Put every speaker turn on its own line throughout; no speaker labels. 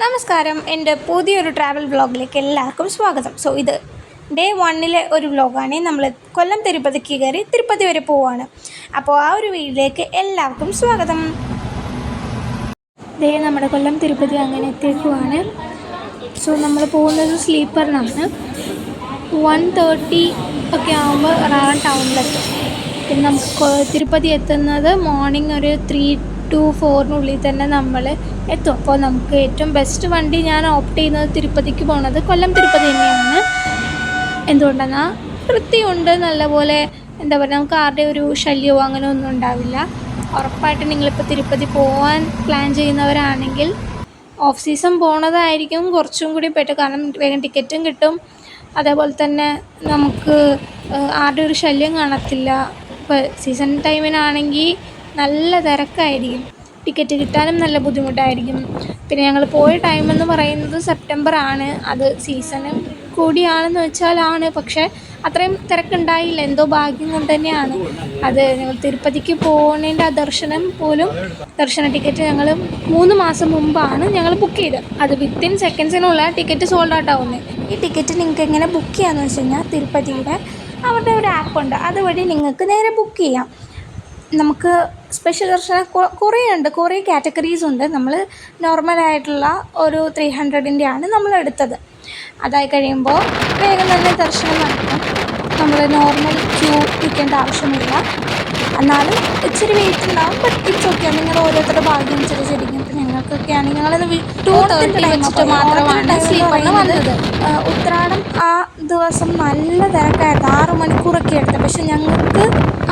നമസ്കാരം, എൻ്റെ പുതിയൊരു ട്രാവൽ വ്ളോഗിലേക്ക് എല്ലാവർക്കും സ്വാഗതം. ഇത് ഡേ 1 ഒരു വ്ളോഗാണ്. നമ്മൾ കൊല്ലം തിരുപ്പതിക്ക് കയറി തിരുപ്പതി വരെ പോവുകയാണ്. അപ്പോൾ ആ ഒരു വീഡിയോയിലേക്ക് എല്ലാവർക്കും സ്വാഗതം. നമ്മുടെ കൊല്ലം തിരുപ്പതി അങ്ങനെ എത്തിയേക്കുവാണ്. നമ്മൾ പോകുന്നത് സ്ലീപ്പറിനാണ്. 1:30 ഒക്കെ ആകുമ്പോൾ എറണാകുളം ടൗണിലെത്തും. പിന്നെ നമുക്ക് തിരുപ്പതി എത്തുന്നത് മോർണിംഗ് ഒരു 3 to 4 തന്നെ നമ്മൾ എത്തും. അപ്പോൾ നമുക്ക് ഏറ്റവും ബെസ്റ്റ് വണ്ടി ഞാൻ ഓപ്റ്റ് ചെയ്യുന്നത് തിരുപ്പതിക്ക് പോകുന്നത് കൊല്ലം തിരുപ്പതി തന്നെയാണ്. എന്തുകൊണ്ടെന്നാൽ വൃത്തിയുണ്ട്, നല്ലപോലെ എന്താ പറയുക, നമുക്ക് ആരുടെ ഒരു ശല്യമോ അങ്ങനെ ഒന്നും ഉണ്ടാവില്ല. ഉറപ്പായിട്ട് നിങ്ങളിപ്പോൾ തിരുപ്പതി പോകാൻ പ്ലാൻ ചെയ്യുന്നവരാണെങ്കിൽ ഓഫ് സീസൺ പോണതായിരിക്കും കുറച്ചും കൂടി പെട്ടെന്ന്, കാരണം വേഗം ടിക്കറ്റും കിട്ടും. അതേപോലെ തന്നെ നമുക്ക് ആരുടെ ഒരു ശല്യം കാണത്തില്ല. ഇപ്പോൾ സീസൺ ടൈമിനാണെങ്കിൽ നല്ല തിരക്കായിരിക്കും, ടിക്കറ്റ് കിട്ടാനും നല്ല ബുദ്ധിമുട്ടായിരിക്കും. പിന്നെ ഞങ്ങൾ പോയ ടൈമെന്ന് പറയുന്നത് സെപ്റ്റംബർ ആണ്. അത് സീസണും കൂടിയാണെന്ന് വെച്ചാൽ ആണ്, പക്ഷേ അത്രയും തിരക്കുണ്ടായില്ല. എന്തോ ഭാഗ്യം കൊണ്ട് തന്നെയാണ് അത്. ഞങ്ങൾ തിരുപ്പതിക്ക് പോകുന്നതിൻ്റെ ആ ദർശന ടിക്കറ്റ് ഞങ്ങൾ 3 മാസം മുമ്പാണ് ഞങ്ങൾ ബുക്ക് ചെയ്തത്. അത് വിത്തിൻ സെക്കൻഡ്സിനുള്ള ടിക്കറ്റ് സോൾഡ് ഔട്ട് ആവുന്നത്. ഈ ടിക്കറ്റ് നിങ്ങൾക്ക് എങ്ങനെ ബുക്ക് ചെയ്യാമെന്ന് വെച്ച് കഴിഞ്ഞാൽ തിരുപ്പതിയുടെ അവരുടെ ഒരു ആപ്പുണ്ട്, അതുവഴി നിങ്ങൾക്ക് നേരെ ബുക്ക് ചെയ്യാം. നമുക്ക് സ്പെഷ്യൽ ദർശനം കുറേ കാറ്റഗറീസ് ഉണ്ട്. നമ്മൾ നോർമലായിട്ടുള്ള ഒരു 300 ആണ് നമ്മൾ എടുത്തത്. അതായി കഴിയുമ്പോൾ വേഗം തന്നെ ദർശനം നടക്കും. നമ്മൾ നോർമൽ ക്യൂ നിൽക്കേണ്ട ആവശ്യമില്ല. എന്നാലും ഇച്ചിരി വെയിറ്റ് ഉണ്ടാവും. ബട്ട് ഇറ്റ്സ് ഓക്കെ, നിങ്ങൾ ഓരോരുത്തരുടെ ഭാഗ്യം അനുസരിച്ചിരിക്കും. ഇപ്പം ഞങ്ങൾക്കൊക്കെ ആണെങ്കിൽ ഞങ്ങളത് 2:30 വെച്ചിട്ട് മാത്രമാണ് സ്ലീപ്പറിന് വന്നത്. ഉത്രാടം ആ ദിവസം നല്ല തിരക്കായിരുന്നു. 6 മണിക്കൂറൊക്കെ എടുത്തത്. പക്ഷെ ഞങ്ങൾക്ക്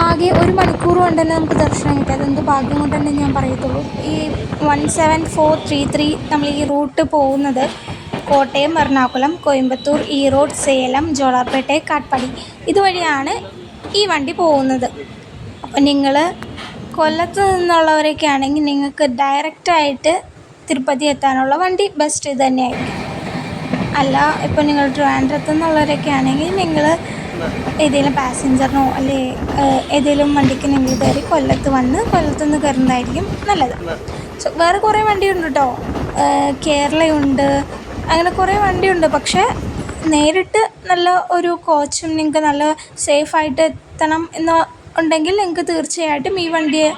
ആകെ 1 മണിക്കൂർ കൊണ്ട് തന്നെ നമുക്ക് ദർശനം കിട്ടി. അതെന്ത് ഭാഗ്യം കൊണ്ട് തന്നെ ഞാൻ പറയത്തുള്ളൂ. ഈ 17433 നമ്മൾ ഈ റൂട്ട് പോകുന്നത് കോട്ടയം, എറണാകുളം, കോയമ്പത്തൂർ, ഈറോഡ്, സേലം, ജോളാർപേട്ട, കാട്ട്പാടി ഇതുവഴിയാണ് ഈ വണ്ടി പോകുന്നത്. അപ്പോൾ നിങ്ങൾ കൊല്ലത്ത് നിന്നുള്ളവരൊക്കെ ആണെങ്കിൽ നിങ്ങൾക്ക് ഡയറക്റ്റായിട്ട് തിരുപ്പതി എത്താനുള്ള വണ്ടി ബെസ്റ്റ് ഇത് തന്നെയായിരിക്കും. അല്ല, ഇപ്പോൾ നിങ്ങൾ ട്രിവാൻഡ്രത്ത് നിന്നുള്ളവരൊക്കെ ആണെങ്കിൽ നിങ്ങൾ ഏതെങ്കിലും പാസഞ്ചറിനോ അല്ലെ ഏതെങ്കിലും വണ്ടിക്ക് നിങ്ങൾ കയറി കൊല്ലത്തുനിന്ന് കയറുന്നതായിരിക്കും നല്ലത്. വേറെ കുറേ വണ്ടിയുണ്ട് കേട്ടോ. കേരളയുണ്ട്, അങ്ങനെ കുറേ വണ്ടിയുണ്ട്. പക്ഷേ നേരിട്ട് നല്ല ഒരു കോച്ചും നിങ്ങൾക്ക് നല്ല സേഫായിട്ട് എത്തണം എന്ന് ഉണ്ടെങ്കിൽ നിങ്ങൾക്ക് തീർച്ചയായിട്ടും ഈ വണ്ടിയെ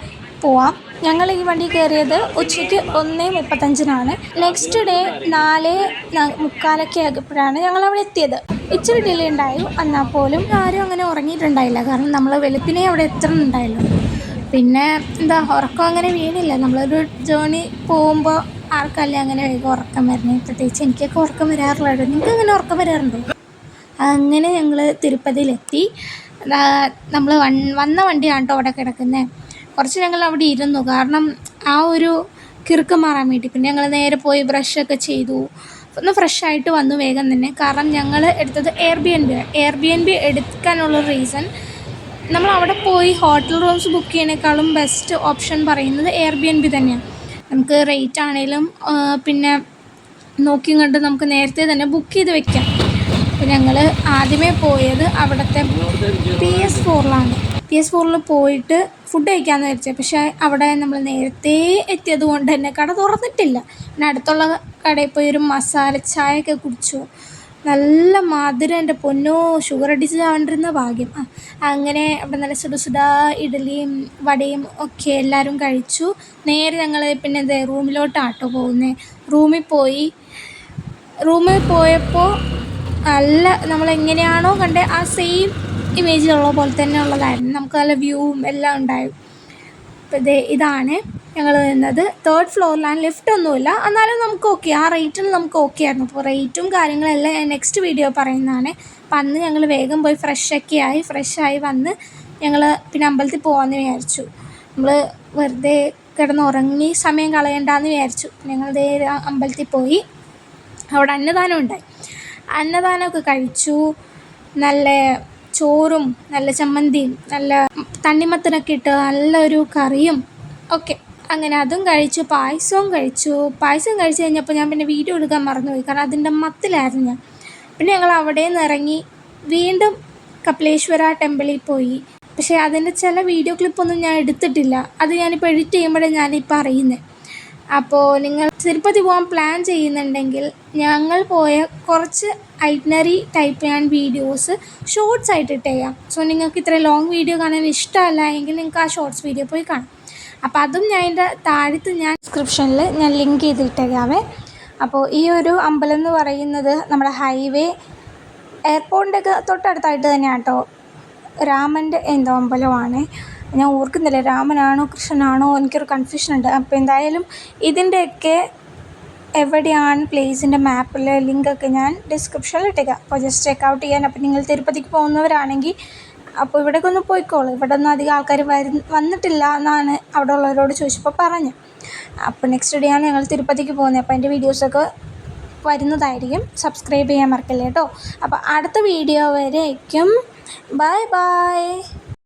പോവാം. ഞങ്ങൾ ഈ വണ്ടി കയറിയത് ഉച്ചയ്ക്ക് 1:35 നെക്സ്റ്റ് ഡേ 4:45 ആയപ്പോഴാണ് ഞങ്ങളവിടെ എത്തിയത്. ഇച്ചിരി ഡിലേ ഉണ്ടായി. എന്നാൽ പോലും ആരും അങ്ങനെ ഉറങ്ങിയിട്ടുണ്ടായില്ല, കാരണം നമ്മൾ വെളുപ്പിനെ അവിടെ എത്തുന്നുണ്ടായല്ലോ. പിന്നെ ഉറക്കം അങ്ങനെ വീണില്ല. നമ്മളൊരു ജേണി പോകുമ്പോൾ ആർക്കല്ലേ അങ്ങനെ വേഗം ഉറക്കം വരണേ. പ്രത്യേകിച്ച് എനിക്കൊക്കെ ഉറക്കം വരാറുള്ളൂ. നിങ്ങൾക്ക് അങ്ങനെ ഉറക്കം വരാറുണ്ടോ? അങ്ങനെ ഞങ്ങൾ തിരുപ്പതിയിലെത്തി. നമ്മൾ വന്ന വണ്ടിയാണ് കേട്ടോ അവിടെ കിടക്കുന്നത്. കുറച്ച് ഞങ്ങൾ അവിടെ ഇരുന്നു, കാരണം ആ ഒരു കിറുക്കം മാറാൻ വേണ്ടി. പിന്നെ ഞങ്ങൾ നേരെ പോയി ബ്രഷൊക്കെ ചെയ്തു, ഒന്ന് ഫ്രഷായിട്ട് വന്നു വേഗം തന്നെ. കാരണം ഞങ്ങൾ എടുത്തത് എയർബിഎൻബി എടുക്കാനുള്ള റീസൺ, നമ്മൾ അവിടെ പോയി ഹോട്ടൽ റൂംസ് ബുക്ക് ചെയ്യുന്നതിനേക്കാളും ബെസ്റ്റ് ഓപ്ഷൻ പറയുന്നത് എയർബിഎൻബി തന്നെയാണ്. നമുക്ക് റേറ്റ് ആണെങ്കിലും പിന്നെ നോക്കിയും കണ്ട് നമുക്ക് നേരത്തെ തന്നെ ബുക്ക് ചെയ്ത് വെക്കാം. അപ്പോൾ ഞങ്ങൾ ആദ്യമേ പോയത് അവിടുത്തെ PS4 പോയിട്ട് ഫുഡ് കഴിക്കാമെന്ന് വിചാരിച്ചത്. പക്ഷേ അവിടെ നമ്മൾ നേരത്തെ എത്തിയത് കൊണ്ട് തന്നെ കട തുറന്നിട്ടില്ല. പിന്നെ അടുത്തുള്ള കടയിൽ പോയി ഒരു മസാല ചായയൊക്കെ കുടിച്ചു. നല്ല മധുരം, എൻ്റെ പൊന്നോ, ഷുഗർ അടിച്ചാണ്ടിരുന്ന ഭാഗ്യം. അങ്ങനെ അവിടെ നല്ല സുഡ ഇഡലിയും വടയും ഒക്കെ എല്ലാവരും കഴിച്ചു. നേരെ ഞങ്ങൾ പിന്നെ റൂമിലോട്ടാട്ടോ പോകുന്നത്. റൂമിൽ പോയപ്പോൾ നല്ല നമ്മളെങ്ങനെയാണോ കണ്ടേ ആ സെയിം ഇമേജിലുള്ള പോലെ തന്നെ ഉള്ളതായിരുന്നു. നമുക്ക് നല്ല വ്യൂവും എല്ലാം ഉണ്ടായിരുന്നു. അപ്പോൾ ഇതാണ് ഞങ്ങൾ നിന്നത്. 3rd ഫ്ലോറിലാണ്, ലിഫ്റ്റ് ഒന്നുമില്ല. എന്നാലും നമുക്ക് ഓക്കെ, ആ റേറ്റിൽ നമുക്ക് ഓക്കെ ആയിരുന്നു. അപ്പോൾ റേറ്റും കാര്യങ്ങളെല്ലാം ഞാൻ നെക്സ്റ്റ് വീഡിയോ പറയുന്നതാണ്. അപ്പം അന്ന് ഞങ്ങൾ വേഗം പോയി ഫ്രഷായി വന്ന് ഞങ്ങൾ പിന്നെ അമ്പലത്തിൽ പോകാമെന്ന് വിചാരിച്ചു. നമ്മൾ വെറുതെ കിടന്നുറങ്ങി സമയം കളയണ്ടെന്ന് വിചാരിച്ചു. ഞങ്ങൾ അമ്പലത്തിൽ പോയി. അവിടെ അന്നദാനം ഉണ്ടായി. അന്നദാനമൊക്കെ കഴിച്ചു. നല്ല ചോറും നല്ല ചമ്മന്തിയും നല്ല തണ്ണിമത്തനൊക്കെ ഇട്ട് നല്ലൊരു കറിയും ഒക്കെ. അങ്ങനെ അതും കഴിച്ചു. പായസം കഴിച്ച് കഴിഞ്ഞപ്പോൾ ഞാൻ പിന്നെ വീഡിയോ എടുക്കാൻ മറന്നുപോയി, കാരണം അതിൻ്റെ മത്തിലായിരുന്നു ഞാൻ. പിന്നെ ഞങ്ങൾ അവിടെ നിന്ന് ഇറങ്ങി വീണ്ടും കപിലേശ്വര ടെമ്പിളിൽ പോയി. പക്ഷേ അതിൻ്റെ ചില വീഡിയോ ക്ലിപ്പൊന്നും ഞാൻ എടുത്തിട്ടില്ല. അത് ഞാനിപ്പോൾ എഡിറ്റ് ചെയ്യുമ്പോഴേ ഞാനിപ്പോൾ അറിയുന്നത്. അപ്പോൾ നിങ്ങൾ തിരുപ്പതി പോകാൻ പ്ലാൻ ചെയ്യുന്നുണ്ടെങ്കിൽ ഞങ്ങൾ പോയ കുറച്ച് ഐറ്റിനറി ടൈപ്പ് ഞാൻ വീഡിയോസ് ഷോർട്സ് ആയിട്ട് ഇട്ടേക്കാം. സോ നിങ്ങൾക്ക് ഇത്ര ലോങ് വീഡിയോ കാണാൻ ഇഷ്ടമല്ല എങ്കിൽ നിങ്ങൾക്ക് ആ ഷോർട്സ് വീഡിയോ പോയി കാണാം. അപ്പോൾ അതും ഞാൻ എൻ്റെ താഴത്ത് ഞാൻ ഡിസ്ക്രിപ്ഷനിൽ ഞാൻ ലിങ്ക് ചെയ്തിട്ടേക്കാവേ. അപ്പോൾ ഈ ഒരു അമ്പലം എന്ന് പറയുന്നത് നമ്മുടെ ഹൈവേ എയർപോർട്ടിൻ്റെ ഒക്കെ തൊട്ടടുത്തായിട്ട് തന്നെയാണ് കേട്ടോ. രാമൻ്റെ എന്തോ അമ്പലമാണ്, ഞാൻ ഓർക്കുന്നില്ല രാമനാണോ കൃഷ്ണനാണോ, എനിക്കൊരു കൺഫ്യൂഷൻ ഉണ്ട്. അപ്പോൾ എന്തായാലും ഇതിൻ്റെയൊക്കെ എവിടെയാണ് പ്ലേസിൻ്റെ മാപ്പിലെ ലിങ്കൊക്കെ ഞാൻ ഡിസ്ക്രിപ്ഷനിൽ ഇട്ടേക്കാം. അപ്പോൾ ജസ്റ്റ് ചെക്കൗട്ട് ചെയ്യാൻ. അപ്പോൾ നിങ്ങൾ തിരുപ്പതിക്ക് പോകുന്നവരാണെങ്കിൽ അപ്പോൾ ഇവിടേക്ക് ഒന്ന് പോയിക്കോളൂ. ഇവിടെ ഒന്നും അധികം ആൾക്കാർ വന്നിട്ടില്ല എന്നാണ് അവിടെ ഉള്ളവരോട് ചോദിച്ചപ്പോൾ പറഞ്ഞു. അപ്പോൾ നെക്സ്റ്റ് ഡേ ആണ് ഞങ്ങൾ തിരുപ്പതിക്ക് പോകുന്നത്. അപ്പോൾ എൻ്റെ വീഡിയോസൊക്കെ വരുന്നതായിരിക്കും. സബ്സ്ക്രൈബ് ചെയ്യാൻ മറക്കല്ലേ കേട്ടോ. അപ്പോൾ അടുത്ത വീഡിയോ വരേക്കും ബൈ ബൈ.